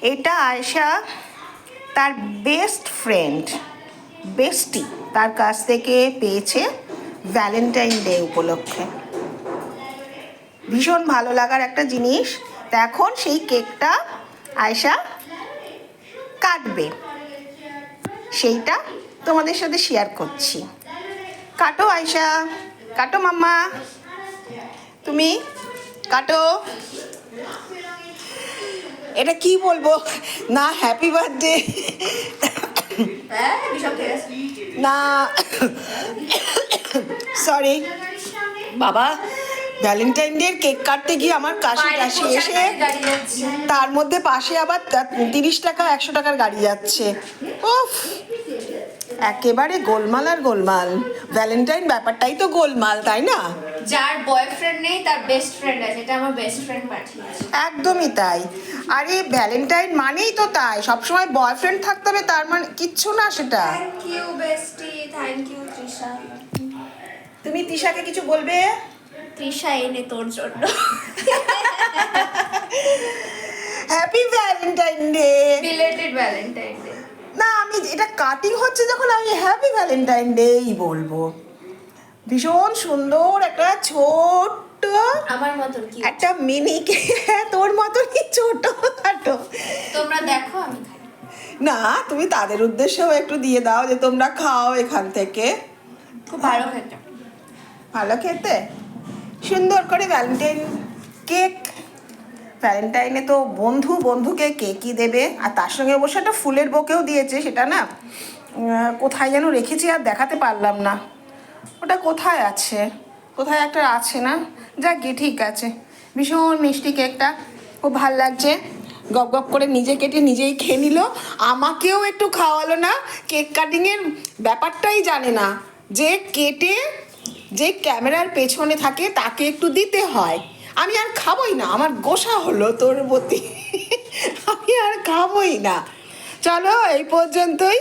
এটা আয়েশা তার best friend বেস্টি তার কাছ থেকে পেয়েছে ভ্যালেন্টাইন ডে উপলক্ষে। ভীষণ ভালো লাগার একটা জিনিস। তা এখন সেই কেকটা আয়েশা কাটবে, সেইটা তোমাদের সাথে শেয়ার করছি। কাটো আয়েশা, কাটো মাম্মা, তুমি কাটো। এটা কি বলবো না, হ্যাপি বার্থডে না, সরি বাবা, ভ্যালেন্টাইন ডে কেক কাটতে গিয়ে আমার কাশি টাশি এসে তার মধ্যে পাশে আবার 30 টাকা 100 টাকার গাড়ি যাচ্ছে। উফ, একেবারে গোলমাল আর গোলমাল। ভ্যালেন্টাইন ব্যাপারটাই তো গোলমাল, তাই না? যার বয়ফ্রেন্ড নেই তার বেস্ট ফ্রেন্ড আছে, এটা আমার বেস্ট ফ্রেন্ড পাঠিয়েছে। একদমই তাই। আরে ভ্যালেন্টাইন মানেই তো তাই, সবসময় বয়ফ্রেন্ড থাকতে হবে তার মানে কিচ্ছু না সেটা। Thank you bestie, thank you Trisha. তুমি তৃষাকে কিছু বলবে? তৃষা এনে তোর জন্য। Happy Valentine day. Belated Valentine day. না, আমি এটা কাটিং হচ্ছে যখন আমি হ্যাপি ভ্যালেন্টাইন ডেই বলবো। ভীষণ সুন্দর একটা ছোট্ট আমার মতন কি একটা মিনি তোর মতনই ছোট খাটো। তোমরা দেখো আমি খাই। না, তুমি তাদের উদ্দেশ্যেও একটু দিয়ে দাও যে তোমরা খাও এখান থেকে। খুব ভালো খেতে। ভালো খেতে, সুন্দর করে ভ্যালেন্টাইন কেক। ভ্যালেন্টাইনে তো বন্ধু বন্ধুকে কেকই দেবে, আর তার সঙ্গে অবশ্য একটা ফুলের বোকেও দিয়েছে। সেটা না কোথায় যেন রেখেছি আর দেখাতে পারলাম না, ওটা কোথায় আছে, কোথায় একটা আছে না, যাক গিয়ে ঠিক আছে। ভীষণ মিষ্টি কেকটা, খুব ভাল লাগছে। গপ গপ করে নিজে কেটে নিজেই খেয়ে নিল, আমাকেও একটু খাওয়ালো না। কেক কাটিংয়ের ব্যাপারটাই জানে না যে কেটে যে ক্যামেরার পেছনে থাকে তাকে একটু দিতে হয়। আমি আর খাবোই না, আমার গোসা হলো তোর প্রতি। আমি আর খাবোই না। চলো এই পর্যন্তই।